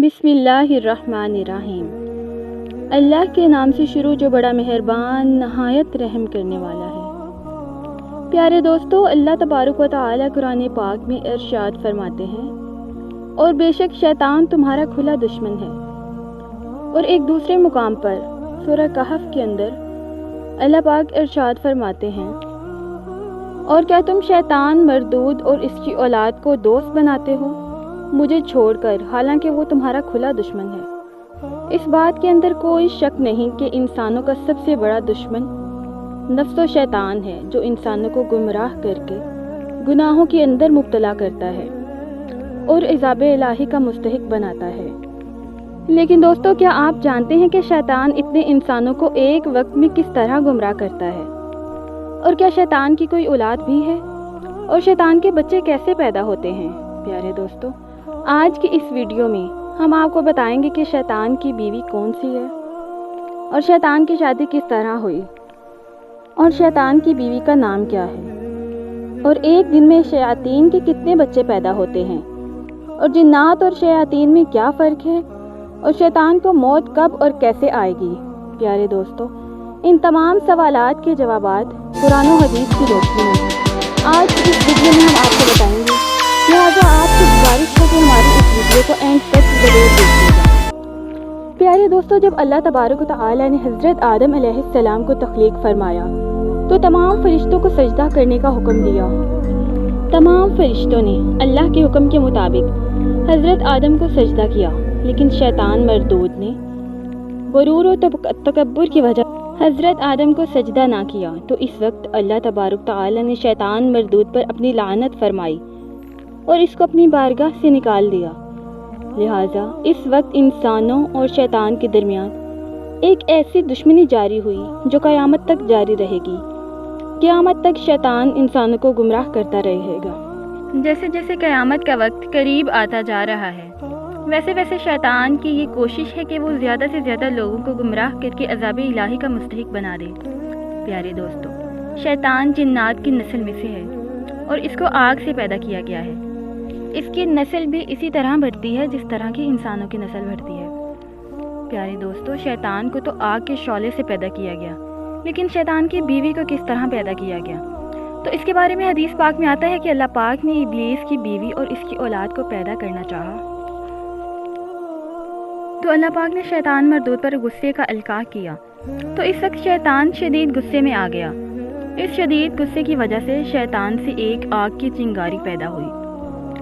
बिस्मिल्लाहिर्रहमानिर्रहीम। अल्लाह के नाम से शुरू जो बड़ा मेहरबान नहायत रहम करने वाला है। प्यारे दोस्तों, अल्लाह तबारक व तआला कुरान पाक में इरशाद फरमाते हैं, और बेशक शैतान तुम्हारा खुला दुश्मन है। और एक दूसरे मुकाम पर सूरह कहफ के अंदर अल्लाह पाक इरशाद फरमाते हैं, और क्या तुम शैतान मरदूद और इसकी औलाद को दोस्त बनाते हो मुझे छोड़कर, हालांकि वो तुम्हारा खुला दुश्मन है। इस बात के अंदर कोई शक नहीं कि इंसानों का सबसे बड़ा दुश्मन नफ्स व शैतान है, जो इंसानों को गुमराह करके गुनाहों के अंदर मुब्तला करता है और इज़ाब इलाही का मुस्तहिक बनाता है। लेकिन दोस्तों, क्या आप जानते हैं कि शैतान इतने इंसानों को एक वक्त में किस तरह गुमराह करता है? और क्या शैतान की कोई औलाद भी है? और शैतान के बच्चे कैसे पैदा होते हैं? प्यारे दोस्तों, आज की इस वीडियो में हम आपको बताएंगे कि शैतान की बीवी कौन सी है, और शैतान की शादी किस तरह हुई, और शैतान की बीवी का नाम क्या है, और एक दिन में शयातीन के कितने बच्चे पैदा होते हैं, और जिन्नात और शयातीन में क्या फ़र्क है, और शैतान को मौत कब और कैसे आएगी। प्यारे दोस्तों, इन तमाम सवालात के जवाबात कुरान और हदीस की रोशनी में आज की इस वीडियो में हम आपको बताएंगे। लिहाजा आपसे गुजारिश है कि हमारी इस वीडियो को एंड तक ज़रूर देखिएगा। प्यारे दोस्तों, जब अल्लाह तबारक व तआला ने हज़रत आदम अलैहिस्सलाम को तख्लीक फरमाया तो तमाम फरिश्तों को सजदा करने का हुक्म दिया। तमाम फरिश्तों ने अल्लाह के हुक्म के मुताबिक हज़रत आदम को सजदा किया, लेकिन शैतान मरदूद ने गुरूर और तकब्बुर की वजह हज़रत आदम को सजदा ना किया। तो इस वक्त अल्लाह तबारक तआला ने शैतान मरदूद पर अपनी लानत फरमाई और इसको अपनी बारगाह से निकाल दिया। लिहाजा इस वक्त इंसानों और शैतान के दरमियान एक ऐसी दुश्मनी जारी हुई जो क़यामत तक जारी रहेगी। क़यामत तक शैतान इंसानों को गुमराह करता रहेगा। जैसे जैसे क़यामत का वक्त करीब आता जा रहा है, वैसे वैसे शैतान की ये कोशिश है कि वो ज़्यादा से ज़्यादा लोगों को गुमराह करके अज़ाब इलाही का मुस्तहिक बना दे। प्यारे दोस्तों, शैतान जिन्नात की नस्ल में से है और इसको आग से पैदा किया गया है। इसकी नस्ल भी इसी तरह बढ़ती है जिस तरह की इंसानों की नस्ल बढ़ती है। प्यारे दोस्तों, शैतान को तो आग के शौले से पैदा किया गया, लेकिन शैतान की बीवी को किस तरह पैदा किया गया? तो इसके बारे में हदीस पाक में आता है कि अल्लाह पाक ने इब्लीस की बीवी और इसकी औलाद को पैदा करना चाहा, तो अल्लाह पाक ने शैतान मरदूद पर गुस्से का इल्का किया। तो इस वक्त शैतान शदीद गुस्से में आ गया। इस शदीद गुस्से की वजह से शैतान से एक आग की चिंगारी पैदा हुई,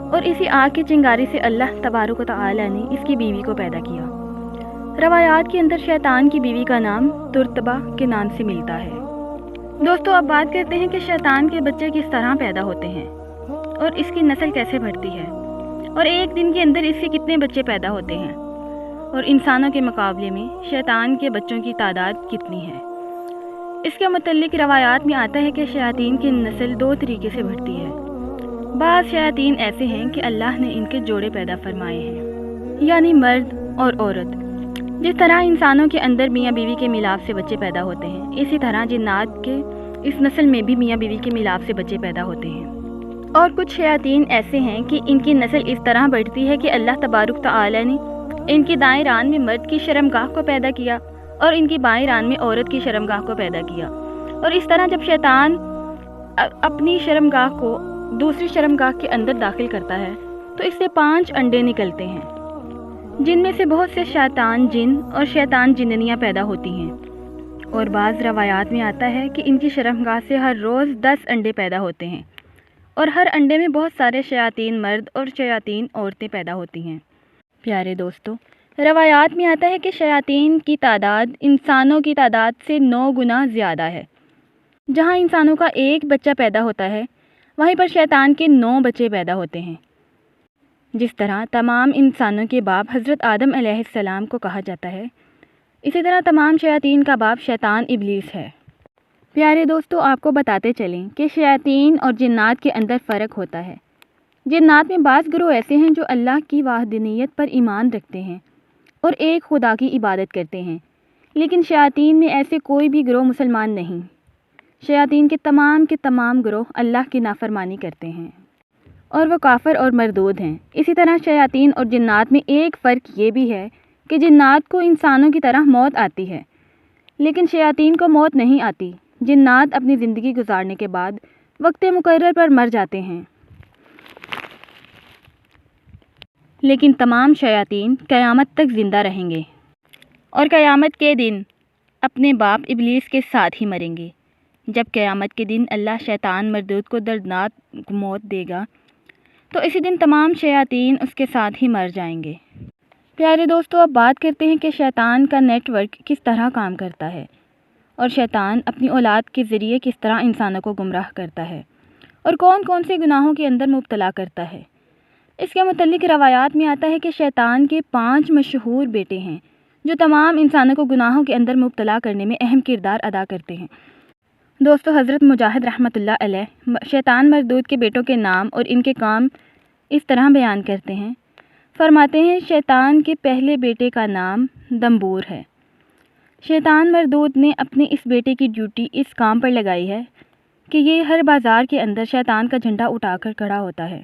और इसी आग की चिंगारी से अल्लाह तबारक व तआला ने इसकी बीवी को पैदा किया। रवायात के अंदर शैतान की बीवी का नाम तुर्तबा के नाम से मिलता है। दोस्तों, अब बात करते हैं कि शैतान के बच्चे किस तरह पैदा होते हैं और इसकी नस्ल कैसे बढ़ती है, और एक दिन के अंदर इसके कितने बच्चे पैदा होते हैं, और इंसानों के मुकाबले में शैतान के बच्चों की तादाद कितनी है। इसके मुतल्लिक रवायात में आता है कि शयातीन की नस्ल दो तरीके से बढ़ती है। बाज़ शयातीन ऐसे हैं कि अल्लाह ने इनके जोड़े पैदा फरमाए हैं, यानी मर्द और औरत। जिस तरह इंसानों के अंदर मियाँ बीवी के मिलाप से बच्चे पैदा होते हैं, इसी तरह जिन्नात के इस नस्ल में भी मियाँ बीवी के मिलाप से बच्चे पैदा होते हैं। और कुछ शयातीन ऐसे हैं कि इनकी नस्ल इस तरह बढ़ती है कि अल्लाह तबारक तआला ने इनकी दाएं रान में मर्द की शर्मगाह को पैदा किया और इनकी बाएं रान में औरत की शर्मगाह को पैदा किया। और इस तरह जब शैतान अपनी शर्मगाह को दूसरी शर्मगाह के अंदर दाखिल करता है तो इससे 5 अंडे निकलते हैं, जिनमें से बहुत से शैतान जिन और शैतान जिन्नियाँ पैदा होती हैं। और बाज़ रवायात में आता है कि इनकी शर्मगाह से हर रोज़ 10 अंडे पैदा होते हैं, और हर अंडे में बहुत सारे शयातीन मर्द और शयातीन औरतें पैदा होती हैं। प्यारे दोस्तों, रवायात में आता है कि शयातीन की तादाद इंसानों की तादाद से 9 गुना ज़्यादा है। जहाँ इंसानों का एक बच्चा पैदा होता है, वहीं पर शैतान के 9 बच्चे पैदा होते हैं। जिस तरह तमाम इंसानों के बाप हज़रत आदम अलैहिस्सलाम को कहा जाता है, इसी तरह तमाम शयातीन का बाप शैतान इब्लीस है। प्यारे दोस्तों, आपको बताते चलें कि शयातीन और जिन्नात के अंदर फ़र्क होता है। जिन्नात में बाज़ गिरोह ऐसे हैं जो अल्लाह की वाहदनीयत पर ईमान रखते हैं और एक खुदा की इबादत करते हैं, लेकिन शयातीन में ऐसे कोई भी गिरोह मुसलमान नहीं। शयातीन के तमाम गिरोह अल्लाह की नाफरमानी करते हैं। اور وہ کافر اور مردود ہیں۔ اسی طرح شیاطین اور جنات میں ایک فرق یہ بھی ہے کہ جنات کو انسانوں کی طرح موت آتی ہے، لیکن شیاطین کو موت نہیں آتی۔ جنات اپنی زندگی گزارنے کے بعد وقت مقرر پر مر جاتے ہیں، لیکن تمام شیاطین قیامت تک زندہ رہیں گے اور قیامت کے دن اپنے باپ ابلیس کے ساتھ ہی مریں گے۔ جب قیامت کے دن اللہ شیطان مردود کو دردناک موت دے گا تو اسی دن تمام شیاطین اس کے ساتھ ہی مر جائیں گے۔ پیارے دوستو، اب بات کرتے ہیں کہ شیطان کا نیٹ ورک کس طرح کام کرتا ہے اور شیطان اپنی اولاد کے ذریعے کس طرح انسانوں کو گمراہ کرتا ہے اور کون کون سے گناہوں کے اندر مبتلا کرتا ہے۔ اس کے متعلق روایات میں آتا ہے کہ شیطان کے 5 مشہور بیٹے ہیں جو تمام انسانوں کو گناہوں کے اندر مبتلا کرنے میں اہم کردار ادا کرتے ہیں۔ دوستو، حضرت مجاہد رحمۃ اللہ علیہ شیطان مردود کے بیٹوں کے نام اور ان کے کام اس طرح بیان کرتے ہیں۔ فرماتے ہیں، شیطان کے پہلے بیٹے کا نام دمبور ہے۔ شیطان مردود نے اپنے اس بیٹے کی ڈیوٹی اس کام پر لگائی ہے کہ یہ ہر بازار کے اندر شیطان کا جھنڈا اٹھا کر کھڑا ہوتا ہے۔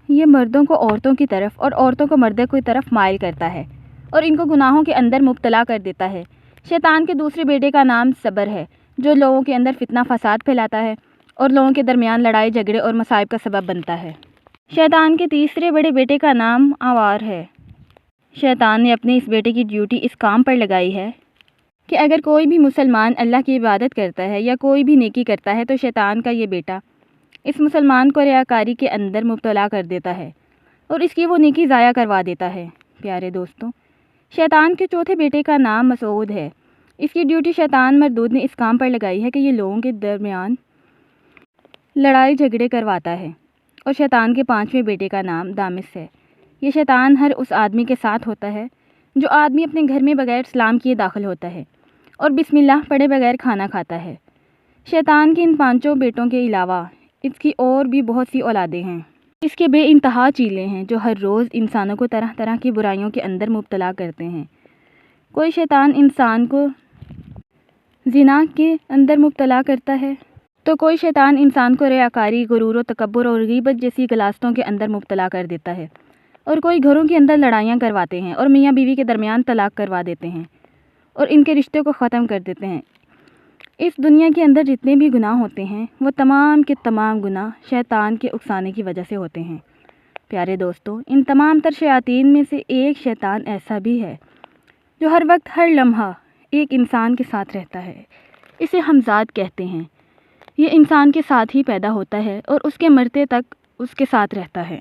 یہ مردوں کو عورتوں کی طرف اور عورتوں کو مردوں کی طرف مائل کرتا ہے اور ان کو گناہوں کے اندر مبتلا کر دیتا ہے۔ شیطان کے دوسرے بیٹے کا نام صبر ہے، جو لوگوں کے اندر فتنہ فساد پھیلاتا ہے اور لوگوں کے درمیان لڑائی جھگڑے اور مصائب کا سبب بنتا ہے۔ شیطان کے تیسرے بڑے بیٹے کا نام آوار ہے۔ شیطان نے اپنے اس بیٹے کی ڈیوٹی اس کام پر لگائی ہے کہ اگر کوئی بھی مسلمان اللہ کی عبادت کرتا ہے یا کوئی بھی نیکی کرتا ہے تو شیطان کا یہ بیٹا اس مسلمان کو ریاکاری کے اندر مبتلا کر دیتا ہے اور اس کی وہ نیکی ضائع کروا دیتا ہے۔ پیارے دوستوں، شیطان کے چوتھے بیٹے کا نام مسعود ہے۔ اس کی ڈیوٹی شیطان مردود نے اس کام پر لگائی ہے کہ یہ لوگوں کے درمیان لڑائی جھگڑے کرواتا ہے۔ اور شیطان کے 5ویں بیٹے کا نام دامس ہے۔ یہ شیطان ہر اس آدمی کے ساتھ ہوتا ہے جو آدمی اپنے گھر میں بغیر سلام کیے داخل ہوتا ہے اور بسم اللہ پڑھے بغیر کھانا کھاتا ہے۔ شیطان کے ان 5 بیٹوں کے علاوہ اس کی اور بھی بہت سی اولادیں ہیں۔ اس کے بے انتہا چیلے ہیں جو ہر روز انسانوں کو طرح طرح کی برائیوں کے اندر مبتلا کرتے ہیں۔ کوئی شیطان انسان کو زنا کے اندر مبتلا کرتا ہے تو کوئی شیطان انسان کو ریاکاری، غرور و تکبر اور غیبت جیسی غلاظتوں کے اندر مبتلا کر دیتا ہے، اور کوئی گھروں کے اندر لڑائیاں کرواتے ہیں اور میاں بیوی کے درمیان طلاق کروا دیتے ہیں اور ان کے رشتے کو ختم کر دیتے ہیں۔ اس دنیا کے اندر جتنے بھی گناہ ہوتے ہیں وہ تمام کے تمام گناہ شیطان کے اکسانے کی وجہ سے ہوتے ہیں۔ پیارے دوستو، ان تمام تر شیاطین میں سے ایک شیطان ایسا بھی ہے جو ہر وقت ہر لمحہ ایک انسان کے ساتھ رہتا ہے۔ اسے ہمزاد کہتے ہیں۔ یہ انسان کے ساتھ ہی پیدا ہوتا ہے اور اس کے مرتے تک اس کے ساتھ رہتا ہے۔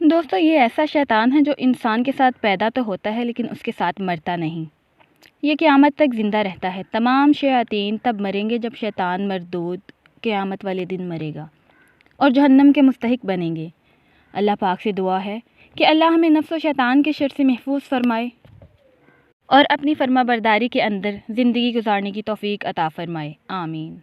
دوستو، یہ ایسا شیطان ہے جو انسان کے ساتھ پیدا تو ہوتا ہے لیکن اس کے ساتھ مرتا نہیں۔ یہ قیامت تک زندہ رہتا ہے۔ تمام شیاطین تب مریں گے جب شیطان مردود قیامت والے دن مرے گا اور جہنم کے مستحق بنیں گے۔ اللہ پاک سے دعا ہے کہ اللہ ہمیں نفس و شیطان کے شر سے محفوظ فرمائے اور اپنی فرما برداری کے اندر زندگی گزارنے کی توفیق عطا فرمائے۔ آمین۔